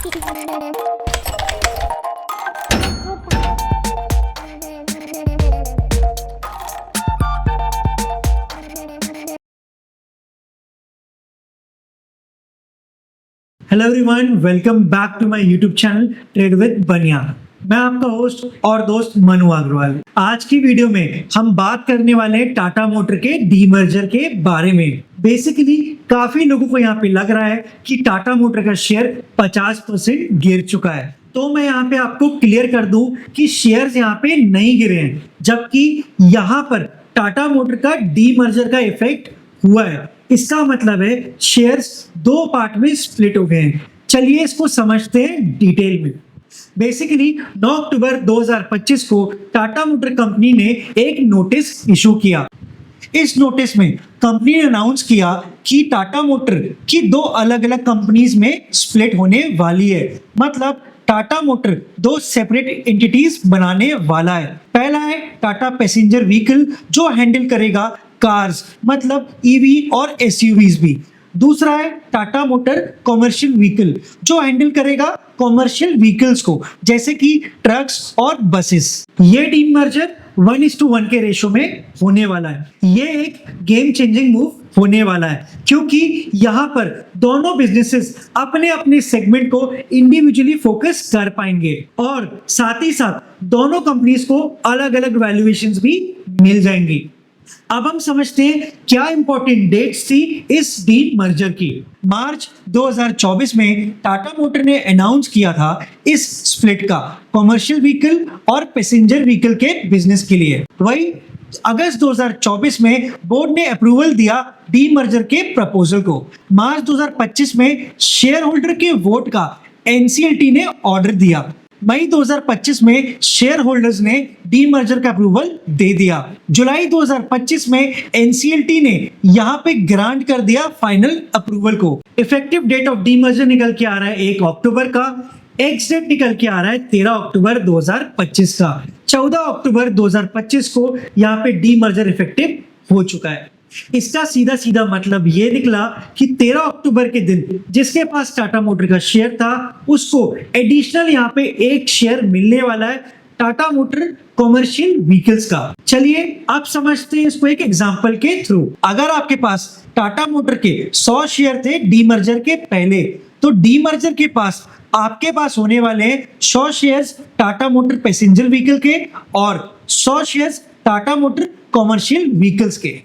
Hello everyone, welcome back to my YouTube channel trade with Baniya. मैं आपका host और दोस्त मनु अग्रवाल। आज की वीडियो में हम बात करने वाले हैं टाटा मोटर के डीमर्जर के बारे में। बेसिकली काफी लोगों को यहाँ पे लग रहा है कि टाटा मोटर का शेयर 50% गिर चुका है, तो मैं यहाँ पे आपको क्लियर कर दूं कि शेयर्स यहाँ पे नहीं गिरे हैं, जबकि यहाँ पर टाटा मोटर का डीमर्जर का इफेक्ट हुआ है। इसका मतलब है शेयर्स दो पार्ट में स्प्लिट हो गए हैं। चलिए इसको समझते हैं डिटेल में। बेसिकली 9 अक्टूबर 2025 को टाटा मोटर कंपनी ने एक नोटिस इशू किया। इस नोटिस में कंपनी ने अनाउंस किया कि टाटा मोटर की दो अलग अलग कंपनीज में स्प्लिट होने वाली है। मतलब टाटा मोटर दो सेपरेट एंटिटीज बनाने वाला है। पहला है टाटा पैसेंजर व्हीकल, जो हैंडल करेगा कार्स, मतलब ईवी और एसयूवीज भी। दूसरा है टाटा मोटर कॉमर्शियल व्हीकल, जो हैंडल करेगा कॉमर्शियल व्हीकल्स को, जैसे कि ट्रक्स और बसेस। ये डीमर्जर 1:1 के रेशो में होने वाला है। ये एक गेम चेंजिंग मूव होने वाला है, क्योंकि यहाँ पर दोनों बिजनेसेस अपने अपने सेगमेंट को इंडिविजुअली फोकस कर पाएंगे और साथ ही साथ दोनों कंपनीज को अलग अलग वैल्यूएशंस भी मिल जाएंगी। अब हम समझते हैं क्या इंपॉर्टेंट डेट्स थी इस डीमर्जर की। मार्च 2024 में टाटा मोटर ने अनाउंस किया था इस स्प्लिट का कॉमर्शियल व्हीकल और पैसेंजर व्हीकल के बिजनेस के लिए। वही अगस्त 2024 में बोर्ड ने अप्रूवल दिया डीमर्जर के प्रपोजल को। मार्च 2025 में शेयर होल्डर के वोट का एनसीएलटी ने ऑर्डर दिया। मई 2025 में शेयर होल्डर्स ने डीमर्जर का अप्रूवल दे दिया। जुलाई 2025 में एनसीएलटी ने यहां पे ग्रांट कर दिया फाइनल अप्रूवल को। इफेक्टिव डेट ऑफ डीमर्जर निकल के आ रहा है 1 अक्टूबर का। एक्स डेट निकल के आ रहा है 13 अक्टूबर 2025 का। 14 अक्टूबर 2025 को यहाँ पे डीमर्जर इफेक्टिव हो चुका है। इसका सीधा सीधा मतलब ये निकला कि 13 अक्टूबर के दिन जिसके पास टाटा मोटर का शेयर था, उसको एडिशनल यहाँ पे एक शेयर मिलने वाला है टाटा मोटर कॉमर्शियल व्हीकल्स का। चलिए आप समझते हैं इसको एक एग्जांपल के थ्रू। अगर आपके पास टाटा मोटर के 100 शेयर थे डीमर्जर के पहले, तो डीमर्जर के पास आपके पास होने वाले 100 shares Tata motor passenger vehicle के और 100 shares Tata motor commercial vehicles के।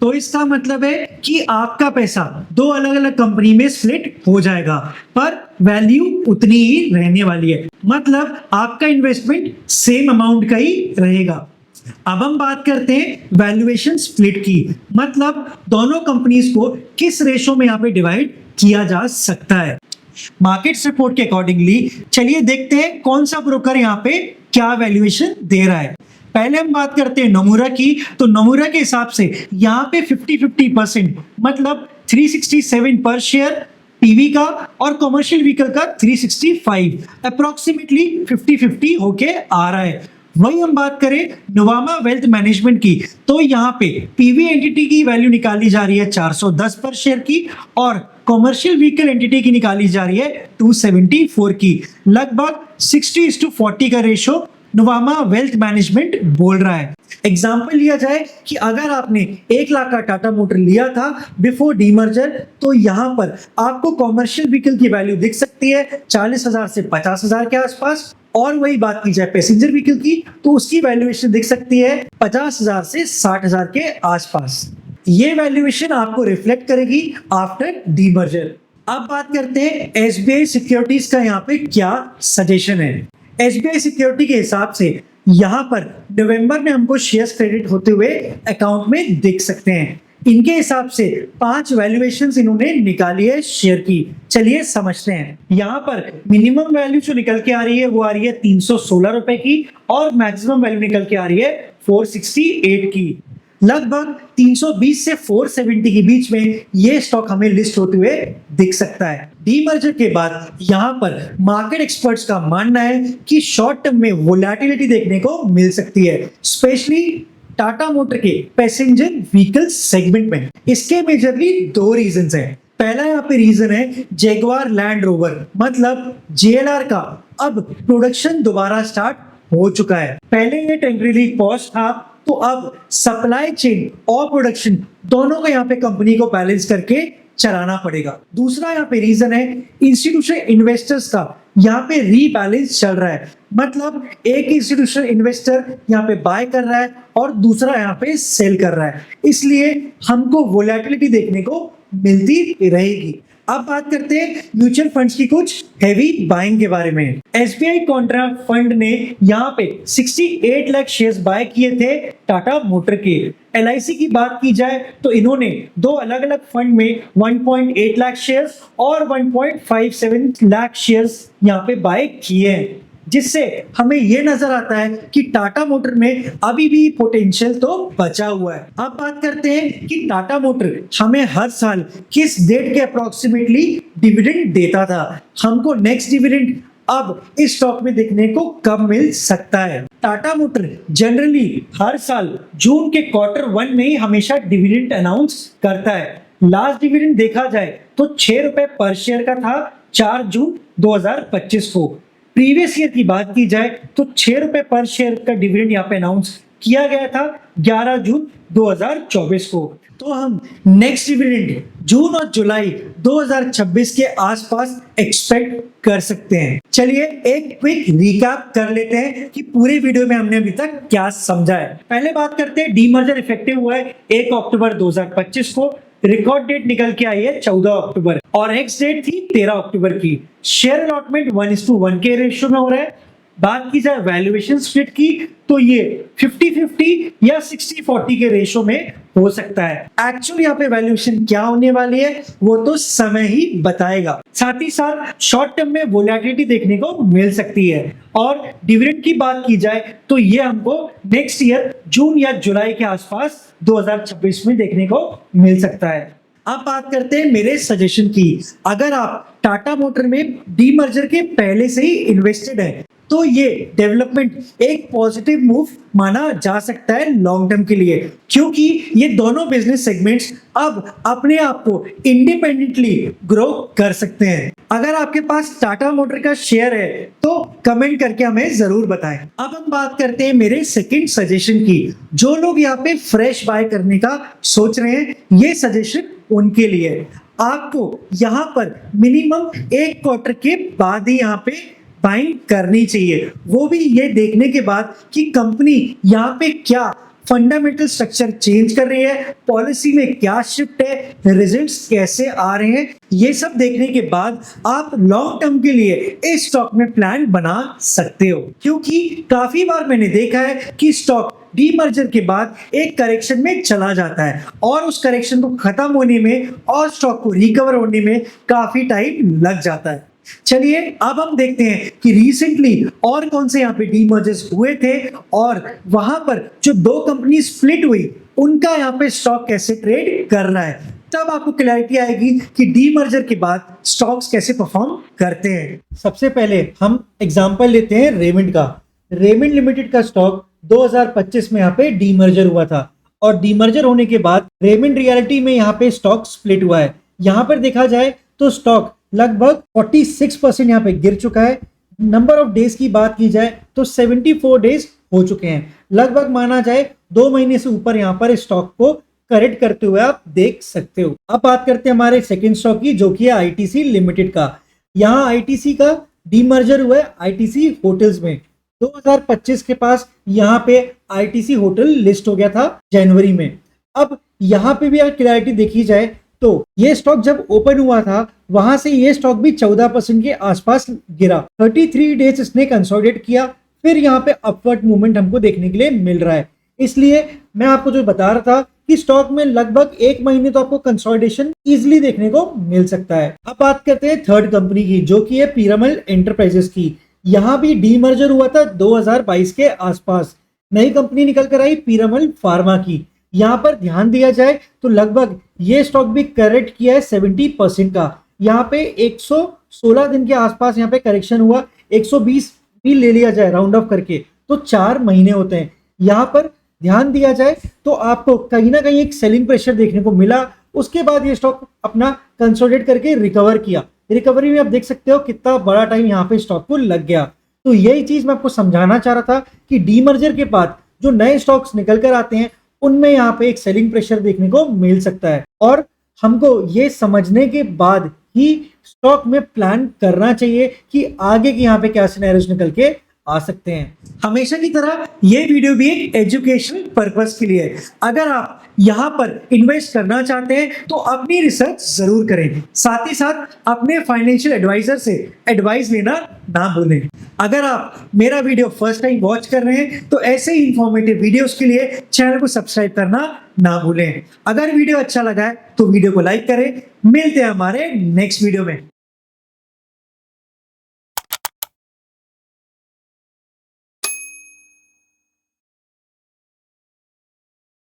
तो इसका मतलब है कि आपका पैसा दो अलग अलग कंपनी में स्प्लिट हो जाएगा, पर वैल्यू उतनी ही रहने वाली है। मतलब आपका इन्वेस्टमेंट सेम अमाउंट का ही रहेगा। अब हम बात करते हैं वैल्यूएशन स्प्लिट की। मतलब दोनों कंपनीज को किस रेशो में यहाँ पे डिवाइड किया जा सकता है। मार्केट रिपोर्ट के अकॉर्डिंगली चलिए देखते हैं कौन सा ब्रोकर यहाँ पे क्या वैल्यूएशन दे रहा है। पहले हम बात करते हैं नोमुरा की। तो नोमुरा के हिसाब से यहाँ पे 50-50% मतलब 367 पर शेयर पीवी का और कॉमर्शियल व्हीकल का 365, अप्रोक्सीमेटली 50-50 होके आ रहा है। वही हम बात करें नोवामा वेल्थ मैनेजमेंट की, तो यहाँ पे पीवी एंटिटी की वैल्यू निकाली जा रही है 410 पर शेयर की और कॉमर्शियल व्हीकल एंटिटी की निकाली जा रही है 274 की। लगभग 60:40 का रेशो नोवामा वेल्थ मैनेजमेंट बोल रहा है। एग्जाम्पल लिया जाए कि अगर आपने 1 लाख का टाटा मोटर लिया था बिफोर डीमर्जर, तो यहाँ पर आपको कॉमर्शियल व्हीकल की वैल्यू दिख सकती है 40,000 से 50,000 के आसपास। और वही बात की जाए पैसेंजर व्हीकल की, तो उसकी वैल्यूएशन दिख सकती है 50,000 से 60,000 के आसपास। ये वैल्यूएशन आपको रिफ्लेक्ट करेगी आफ्टर डीमर्जर। अब बात करते हैं एसबीआई सिक्योरिटीज का यहाँ पे क्या सजेशन है। एसबीआई सिक्योरिटी के हिसाब से यहाँ पर नवंबर में हमको शेयर्स क्रेडिट होते हुए अकाउंट में देख सकते हैं। इनके हिसाब से 5 वैल्यूएशंस इन्होंने निकाली है शेयर की। चलिए समझते हैं। यहाँ पर मिनिमम वैल्यू जो निकल के आ रही है वो आ रही है 316 रुपए की और मैक्सिमम वैल्यू निकल के आ रही है 468 की। लगभग 320 से 470 के बीच में ये स्टॉक हमें लिस्ट होते हुए दिख सकता है। डीमर्जर के बाद यहाँ पर मार्केट एक्सपर्ट्स का मानना है कि शॉर्ट टर्म में वोलेटिलिटी देखने को मिल सकती है, स्पेशली टाटा मोटर के पैसेंजर व्हीकल सेगमेंट में। इसके मेजरली 2 रीजंस हैं। पहला यहाँ पे रीजन है जैगवार लैंड रोवर, मतलब JLR का अब प्रोडक्शन दोबारा स्टार्ट हो चुका है। पहले ये टेम्परेरी पॉज था, तो अब सप्लाई चेन और प्रोडक्शन दोनों को यहाँ पे कंपनी को बैलेंस करके चलाना पड़ेगा। दूसरा यहाँ पे रीजन है इंस्टीट्यूशनल इन्वेस्टर्स का यहाँ पे रीबैलेंस चल रहा है, मतलब एक इंस्टीट्यूशनल इन्वेस्टर यहाँ पे बाय कर रहा है और दूसरा यहाँ पे सेल कर रहा है, इसलिए हमको वोलेटिलिटी देखने को मिलती रहेगी। अब बात करते हैं म्यूचुअल फंड्स की कुछ हेवी बाइंग के बारे में। SBI कॉन्ट्रा फंड ने यहाँ पे 68 लाख शेयर्स बाय किए थे टाटा मोटर के। LIC की बात की जाए तो इन्होंने दो अलग अलग फंड में 1.8 लाख शेयर्स और 1.57 लाख शेयर्स यहाँ पे बाय किए हैं, जिससे हमें यह नजर आता है कि टाटा मोटर में अभी भी पोटेंशियल तो बचा हुआ है। अब बात करते हैं कि टाटा मोटर हमें हर साल किस डेट के अप्रोक्सीमेटली डिविडेंड देता था। हमको नेक्स्ट डिविडेंड अब इस स्टॉक में देखने को कब मिल सकता है। टाटा मोटर जनरली हर साल जून के Q1 में ही हमेशा डिविडेंड अनाउंस करता है। लास्ट डिविडेंड देखा जाए तो 6 रुपए पर शेयर का था 4 जून 2025 को। प्रीवियस ईयर की बात की जाए तो 6 रुपए पर शेयर का डिविडेंड यहाँ पे अनाउंस किया गया था 11 जून 2024 को। तो हम नेक्स्ट डिविडेंड जून और जुलाई 2026 के आसपास एक्सपेक्ट कर सकते हैं। चलिए एक क्विक रिकैप कर लेते हैं कि पूरे वीडियो में हमने अभी तक क्या समझा है। पहले बात करते हैं डीमर्जर इफेक्टिव हुआ है 1 अक्टूबर 2025 को। रिकॉर्ड डेट निकल के आई है 14 अक्टूबर और एक्स डेट थी 13 अक्टूबर की। शेयर अलॉटमेंट 1:1 के रेशियो में हो रहा है। बात की जाए वैल्यूएशन स्प्लिट की तो ये 50-50 या 60-40 के रेशियो में हो सकता है। एक्चुअली यहाँ पे वैल्यूएशन क्या होने वाली है वो तो समय ही बताएगा। साथ ही साथ शॉर्ट टर्म में वोलेटिलिटी देखने को मिल सकती है। और डिविडेंड की बात की जाए तो ये हमको नेक्स्ट ईयर जून या जुलाई के आसपास 2026 में देखने को मिल सकता है। अब बात करते हैं मेरे सजेशन की। अगर आप टाटा मोटर में डीमर्जर के पहले से ही इन्वेस्टेड है तो ये डेवलपमेंट एक पॉजिटिव मूव माना जा सकता है लॉन्ग टर्म के लिए, क्योंकि ये दोनों बिजनेस सेगमेंट्स अब अपने आप को इंडिपेंडेंटली ग्रो कर सकते हैं। अगर आपके पास टाटा मोटर का शेयर है तो कमेंट करके हमें जरूर बताएं। अब हम बात करते हैं मेरे सेकंड सजेशन की। जो लोग यहाँ पे फ्रेश बाय करने का सोच रहे हैं, ये सजेशन उनके लिए। आपको यहाँ पर मिनिमम 1 क्वार्टर के बाद ही यहाँ पे बाइंग करनी चाहिए, वो भी ये देखने के बाद कि कंपनी यहाँ पे क्या फंडामेंटल स्ट्रक्चर चेंज कर रही है, पॉलिसी में क्या शिफ्ट है, रिजल्ट्स कैसे आ रहे हैं। ये सब देखने के बाद आप लॉन्ग टर्म के लिए इस स्टॉक में प्लान बना सकते हो, क्योंकि काफी बार मैंने देखा है कि स्टॉक डीमर्जर के बाद एक करेक्शन में चला जाता है और उस करेक्शन को खत्म होने में और स्टॉक को रिकवर होने में काफी टाइम लग जाता है। चलिए अब हम देखते हैं कि रिसेंटली और कौन से यहाँ पे डीमर्जर्स हुए थे और वहां पर जो दो कंपनी स्प्लिट हुई उनका यहाँ पे स्टॉक कैसे ट्रेड कर रहा है। तब आपको क्लैरिटी आएगी कि डीमर्जर के बाद स्टॉक्स कैसे परफॉर्म करते हैं। सबसे पहले हम एग्जांपल लेते हैं रेमंड का। रेमंड लिमिटेड का स्टॉक 2025 में यहाँ पे डीमर्जर हुआ था और डीमर्जर होने के बाद रेमंड रियल्टी में यहाँ पे स्टॉक स्प्लिट हुआ है। यहाँ पर देखा जाए तो स्टॉक लगभग 46% यहाँ पे गिर चुका है। नंबर ऑफ डेज की बात की जाए तो 74 डेज हो चुके हैं। लगभग माना जाए 2 महीने से ऊपर यहाँ पर स्टॉक को करेक्ट करते हुए आप देख सकते हो। अब बात करते हैं हमारे सेकंड स्टॉक की, जो कि है आईटीसी लिमिटेड का। यहाँ आईटीसी का डीमर्जर हुआ है आईटीसी होटल्स में। 2025 के पास यहाँ पे आईटीसी होटल लिस्ट हो गया था जनवरी में। अब यहाँ पे भी अगर क्लैरिटी देखी जाए तो ये स्टॉक जब ओपन हुआ था वहां से ये स्टॉक भी 14% के आसपास गिरा। 33 डेज इसने कंसोलिडेट किया, फिर यहाँ पे अपवर्ड मूवमेंट हमको देखने के लिए मिल रहा है। इसलिए मैं आपको जो बता रहा था कि स्टॉक में लगभग 1 महीने तो आपको कंसोलिडेशन इजिली देखने को मिल सकता है। अब बात करते हैं थर्ड कंपनी की, जो कि है पीरामल एंटरप्राइजेस की। यहाँ भी डीमर्जर हुआ था 2022 के आसपास। नई कंपनी निकल कर आई पीरामल फार्मा की। यहाँ पर ध्यान दिया जाए तो लगभग ये स्टॉक भी करेक्ट किया है 70% का। यहाँ पे 116 दिन के आसपास यहाँ पे करेक्शन हुआ। 120 भी ले लिया जाए राउंड ऑफ करके तो 4 महीने होते हैं। यहाँ पर ध्यान दिया जाए तो आपको कहीं ना कहीं एक सेलिंग प्रेशर देखने को मिला उसके बाद ये स्टॉक अपना कंसोलिडेट करके रिकवर किया। रिकवरी में आप देख सकते हो कितना बड़ा टाइम यहाँ पे स्टॉक को लग गया। तो यही चीज मैं आपको समझाना चाह रहा था कि डीमर्जर के बाद जो नए स्टॉक्स निकल कर आते हैं उनमें यहाँ पे एक सेलिंग प्रेशर देखने को मिल सकता है, और हमको ये समझने के बाद ही स्टॉक में प्लान करना चाहिए कि आगे के यहाँ पे क्या सिनेरियोस निकल के आ सकते हैं। हमेशा की तरह ये वीडियो भी एक एजुकेशन पर्पस के लिए है। अगर आप यहाँ पर इन्वेस्ट करना चाहते हैं तो अपनी रिसर्च जरूर करें, साथ ही साथ अपने फाइनेंशियल एडवाइजर से एडवाइस लेना ना भूलें। अगर आप मेरा वीडियो फर्स्ट टाइम वॉच कर रहे हैं तो ऐसे ही इंफॉर्मेटिव वीडियोस के लिए चैनल को सब्सक्राइब करना ना भूलें। अगर वीडियो अच्छा लगा है तो वीडियो को लाइक करें। मिलते हैं हमारे नेक्स्ट वीडियो में।